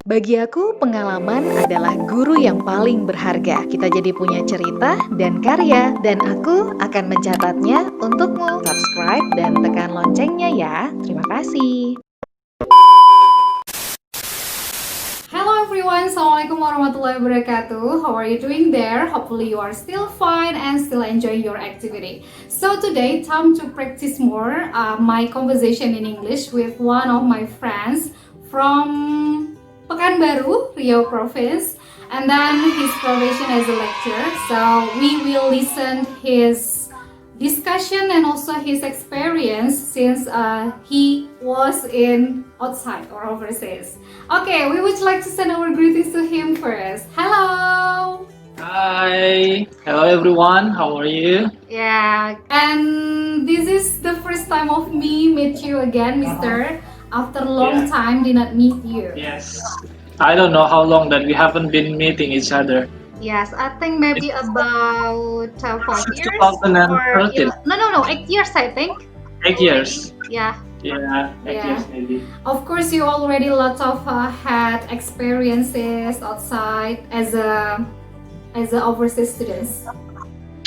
Bagi aku, pengalaman adalah guru yang paling berharga. Kita jadi punya cerita dan karya, dan aku akan mencatatnya untukmu. Subscribe dan tekan loncengnya ya. Terima kasih. Hello everyone, Assalamualaikum warahmatullahi wabarakatuh. How are you doing there? Hopefully you are still fine and still enjoying your activity. So today, time to practice more my conversation in English with one of my friends from Pekanbaru, Riau Province, and then his profession as a lecturer. So we will listen his discussion and also his experience since he was in outside or overseas. Okay, we would like to send our greetings to him first. Hello. Hi, hello everyone. How are you? Yeah, and this is the first time of me meet you again, Mister. After a long Yeah. time, did not meet you. Yes. I don't know how long that we haven't been meeting each other. Yes, I think maybe about 5 Since years 2013. no, 8 years I think. 8 years. Yeah. Yeah, 8 Yeah. years maybe. Of course, you already lot of had experiences outside as a overseas students.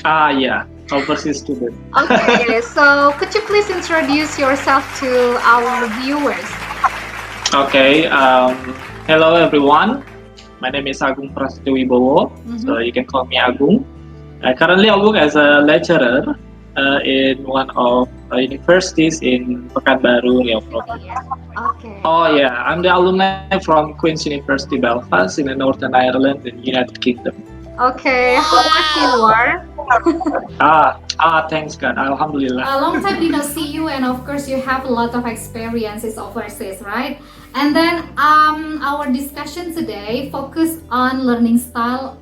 Yeah, overseas student. Okay, so could you please introduce yourself to our viewers? Okay. Hello everyone. My name is Agung Prasetyowibowo. So you can call me Agung. Currently, I work as a lecturer in one of universities in Pekanbaru, Riau Province. Okay. Oh yeah, I'm the alumni from Queen's University Belfast in the Northern Ireland in United Kingdom. Okay, how lucky you are. Thanks God, Alhamdulillah. A long time did not see you, and of course you have a lot of experiences overseas, right? And then our discussion today focus on learning style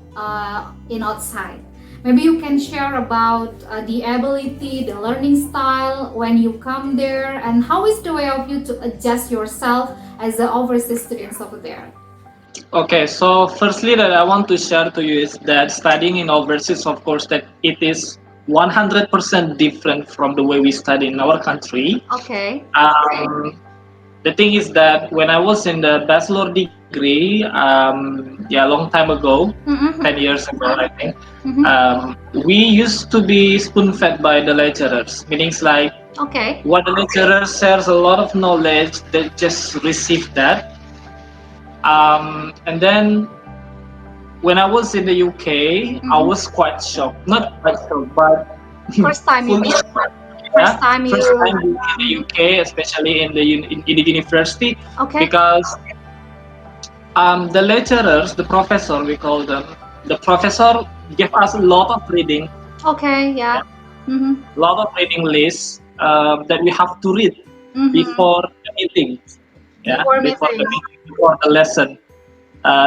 in outside. Maybe you can share about the ability, the learning style when you come there, and how is the way of you to adjust yourself as the overseas students over there. Okay, so firstly that I want to share to you is that studying in overseas, of course, that it is 100% different from the way we study in our country. Okay. The thing is that when I was in the bachelor degree, long time ago, 10 years ago, I think, we used to be spoon-fed by the lecturers, meaning like Okay. what the lecturer shares a lot of knowledge, they just receive that. And then when I was in the UK, I was quite shocked. Not quite shocked, but First time you fully meet. shocked. First time you. First time in the UK, especially in the university, Okay. because the lecturers, the professor, we call them, the professor gave us a lot of reading, Okay. Yeah. a lot of reading lists that we have to read before the meeting. Yeah, Before the meeting, before the lesson.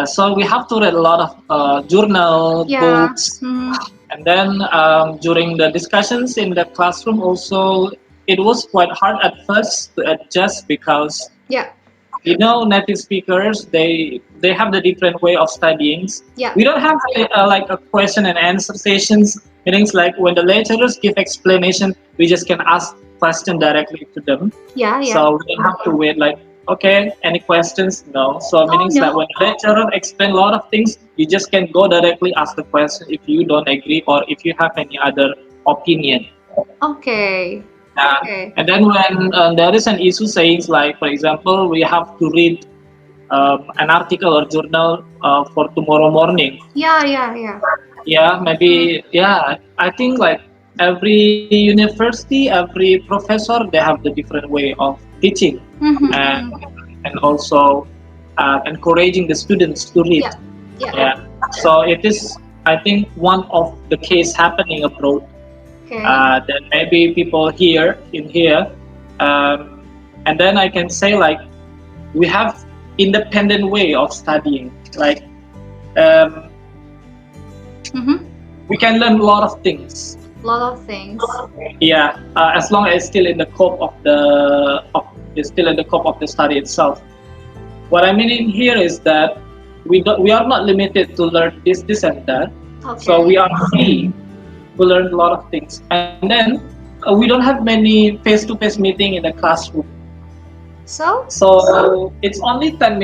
So we have to read a lot of journal, books, and then during the discussions in the classroom also, it was quite hard at first to adjust because Yeah. native speakers they have the different way of studying. Yeah. We don't have like a question and answer sessions. Meanings like when the lecturers give explanation, we just can ask question directly to them. Yeah. So we don't have to wait like, okay, any questions? No. So meaning no. that when the lecturer explain a lot of things, you just can go directly ask the question if you don't agree or if you have any other opinion. Okay. Okay. And then when there is an issue saying like, for example, we have to read an article or journal for tomorrow morning. Yeah, maybe, I think like every university, every professor, they have the different way of teaching and also encouraging the students to read. Yeah. So it is, I think, one of the case happening abroad. That maybe people here, and then I can say like, we have independent way of studying. Like, we can learn a lot of things. Yeah, as long as it's still in the scope of the study itself. What I mean in here is that we are not limited to learn this and that. Okay. So we are free to learn a lot of things. And then we don't have many face-to-face meeting in the classroom. So So it's only 10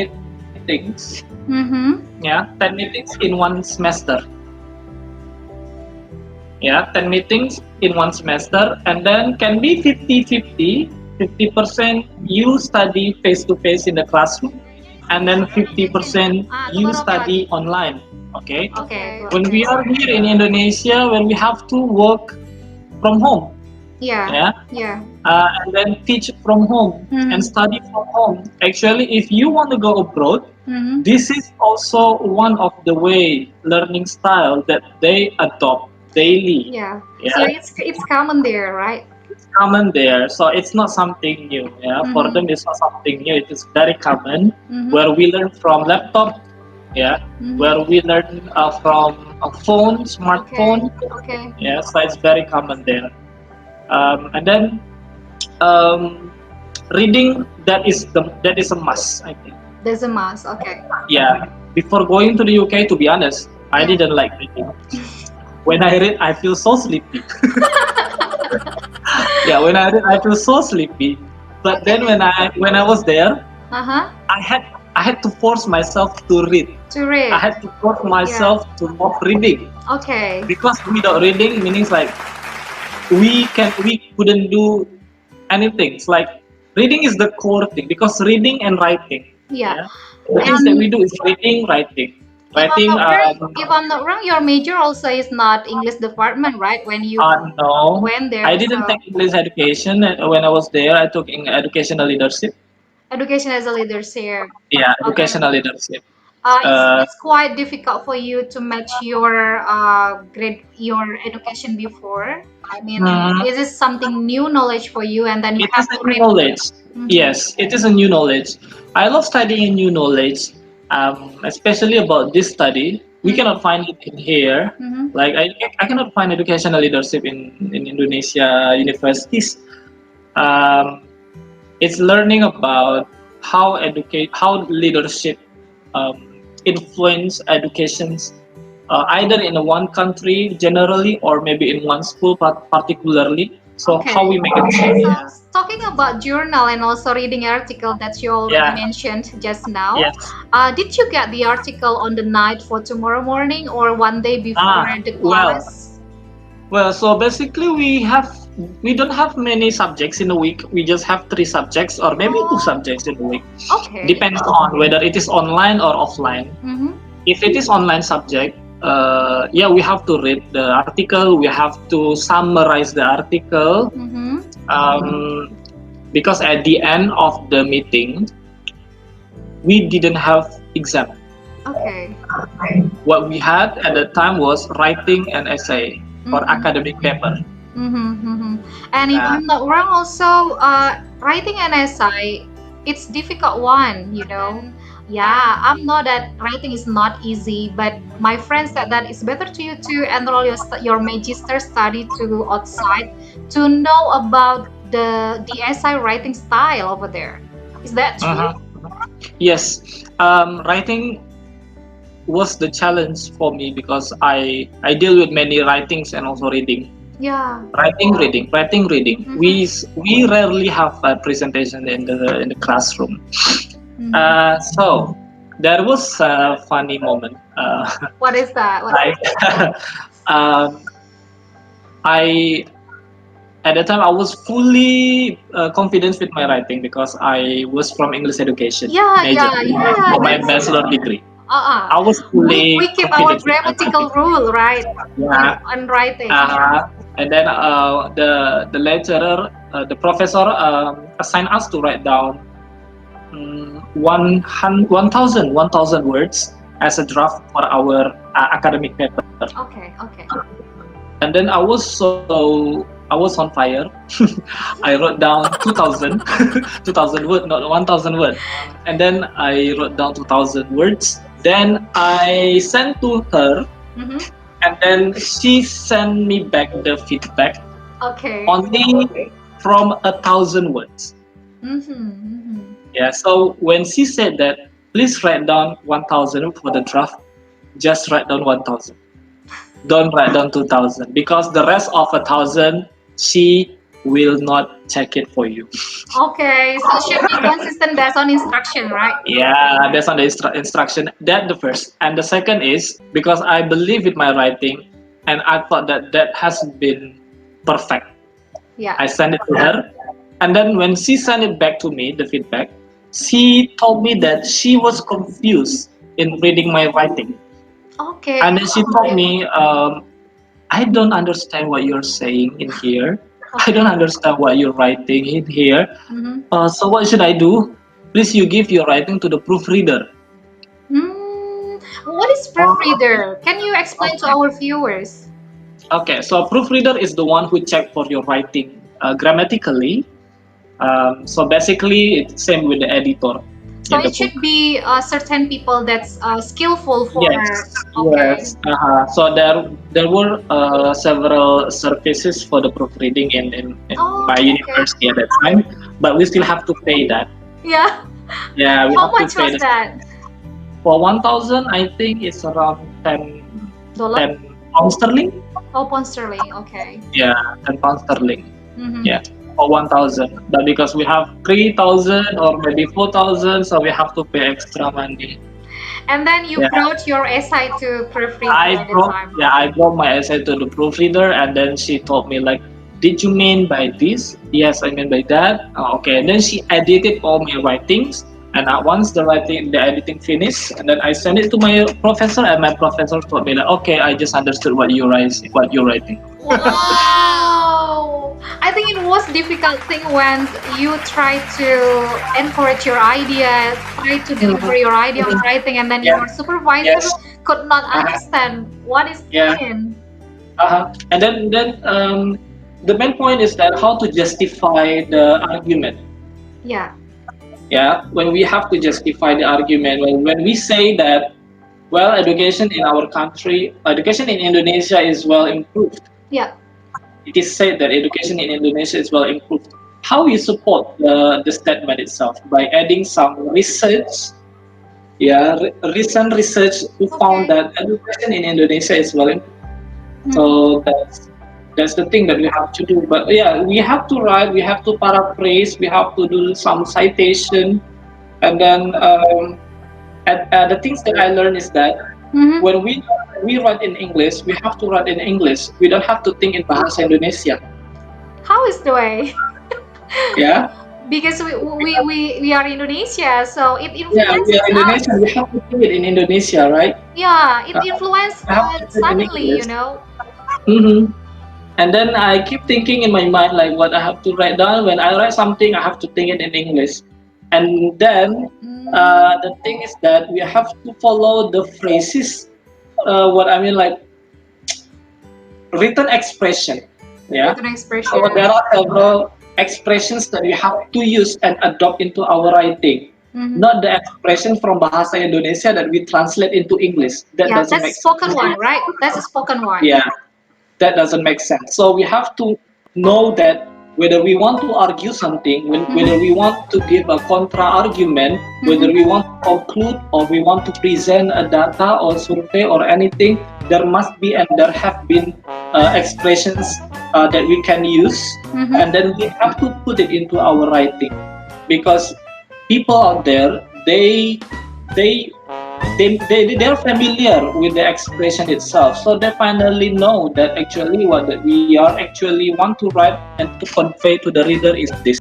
meetings. Mm-hmm. Yeah, 10 meetings in one semester. Yeah, 10 meetings in one semester, and then can be 50-50. 50% you study face to face in the classroom, and then 50% you study online. Okay. Okay. When we are here in Indonesia, when we have to work from home, Yeah. yeah, Yeah. and then teach from home and study from home. Actually, if you want to go abroad, Mm-hmm. this is also one of the way learning style that they adopt daily. Yeah. So Yeah, it's common there, right? it's common there, so it's not something new. Yeah, for them it's not something new. It is very common Mm-hmm. where we learn from laptop. Yeah, where we learn from a phone, smartphone. Okay. Yeah, so it's very common there. And then um, reading, that is a must, I think. There's a mass. Okay. Yeah, before going to the UK, to be honest, I didn't like reading. When I read, I feel so sleepy. Yeah, when I read, I feel so sleepy. But then when I was there, Uh-huh. I had I had to force myself to read. To read. I had to force myself to love reading, Okay. because without reading means like we couldn't do anything. It's like reading is the core thing, because reading and writing. Yeah. Yeah, the things that And we do is reading, writing, if I'm writing. not wrong, if I'm not wrong, your major also is not English department, right? When you No, went there, I didn't so take English education. When I was there, I took in educational leadership. education as a leadership. Yeah, Okay. educational leadership. It's Uh, it's quite difficult for you to match your grade, your education before. I mean, mm, is this something new knowledge for you, and then you it have is to a new read? knowledge. Mhm. Yes, it is a new knowledge. I love studying new knowledge, especially about this study. We cannot find it in here. Mhm. Like I cannot find educational leadership in Indonesia universities. Um, it's learning about how leadership influence educations, either in one country generally, or maybe in one school particularly. So Okay. how we make a change. So talking about journal and also reading article that you already Yeah. mentioned just now, Yes. did you get the article on the night for tomorrow morning or one day before Ah, the well, class? so basically we don't have many subjects in a week. We just have 3 subjects or maybe 2 subjects in a week. Okay. Depends on whether it is online or offline. Mm-hmm. If it is online subject, yeah, we have to read the article. We have to summarize the article, Mm-hmm. um, because at the end of the meeting, we didn't have exam. Okay. What we had at the time was writing an essay for Mm-hmm. academic paper. Mm-hmm. Mm-hmm. And if Uh, I'm not wrong, also writing an essay, it's difficult one, you know. Yeah, I'm know that writing is not easy, but my friend said that it's better to you to enroll your magister study to outside to know about the essay writing style over there. Is that true? uh-huh. Yes, writing was the challenge for me because I deal with many writings and also reading. Yeah. Writing, reading. Mhm. We rarely have a presentation in the classroom. Mhm. So there was a funny moment. What is that? What? Like um, I at the time I was fully confident with my writing because I was from English education Yeah, major yeah, yeah. for my That's bachelor degree. uh-uh. I was We fully keep our confident with my grammatical writing. rule, right? Yeah. On writing. And then the lecturer, the professor, assigned us to write down 1,000 words as a draft for our academic paper. Okay, okay. And then I was on fire. I wrote down 2,000, 2,000 word, not 1,000 word. And then I wrote down 2,000 words. Then I sent to her, Mm-hmm. and then she sent me back the feedback Okay. only from 1,000 words. Mm-hmm. Mm-hmm. Yeah. So when she said that, please write down 1,000 for the draft. Just write down 1,000. Don't write down 2,000, because the rest of 1,000 she will not check it for you. Okay, so should be consistent based on instruction, right? Yeah, that's on the instruction. That the first, and the second is because I believe in my writing, and I thought that that has been perfect. Yeah. I sent it to her, and then when she sent it back to me, the feedback, she told me that she was confused in reading my writing, Okay. and then she told me, "I don't understand what you're saying in here. I don't understand what you're writing in here. Mm-hmm. So what should I do? Please, you give your writing to the proofreader." What is proofreader? Can you explain to our viewers? Okay, so a proofreader is the one who check for your writing grammatically. So basically, it's same with the editor So in the it book. should be certain people that's skillful for. Yes, Okay. yes. So there were several services for the proofreading in Oh, my okay. university at that time, but we still have to pay that. Yeah. Yeah, we How have to much pay was that. that? For 1,000, I think it's around 10, Dollar? 10 pounds sterling. Oh, pound sterling. Okay. Yeah, 10 pounds sterling. Mm-hmm. Yeah, for 1,000. But because we have 3,000 or maybe 4,000, so we have to pay extra money. And then you Yeah. brought your essay to proofreader at the time. I brought my essay to the proofreader, and then she told me like, "Did you mean by this?" "Yes, I mean by that." "Oh, okay. And then she edited all my writings, and once the editing finished, and then I sent it to my professor, and my professor told me like, "Okay, I just understood what you're writing." Wow! I think it was difficult thing when you try to encourage your ideas, try to deliver your idea on writing, and then Yeah. your supervisor Yes. could not understand what is Yeah. mean. And then the main point is that how to justify the argument. Yeah. Yeah, when we have to justify the argument, when we say that, well, education in our country, education in Indonesia is well improved. Yeah. It is said that education in Indonesia is well improved. How you support the statement itself? By adding some research. Yeah, recent research who found that education in Indonesia is well improved. So that's the thing that we have to do. But yeah, we have to write, we have to paraphrase, we have to do some citation, and then the things that I learned is that when we write in English, we have to write in English. We don't have to think in bahasa Indonesia. How is the way? Yeah. Because we are Indonesia, so it Yeah, influences we are us. Indonesian. We have to do it in Indonesia, right? Yeah, it influences We have to do it in suddenly, you English. know. Mm-hmm. And then I keep thinking in my mind like what I have to write down. When I write something, I have to think it in English. And then the thing is that we have to follow the phrases. What I mean, like written expression. Yeah. Written expression. So there are several expressions that we have to use and adopt into our writing. Not the expression from bahasa Indonesia that we translate into English. That Yeah, doesn't that's a make spoken sense. one, right? That's a spoken one. Yeah, that doesn't make sense. So we have to know that whether we want to argue something, whether we want to give a contra argument, whether we want to conclude or we want to present a data or survey or anything, there must be and there have been expressions that we can use, and then we have to put it into our writing, because people out there they're familiar with the expression itself, so they finally know that actually what that we are actually want to write and to convey to the reader is this.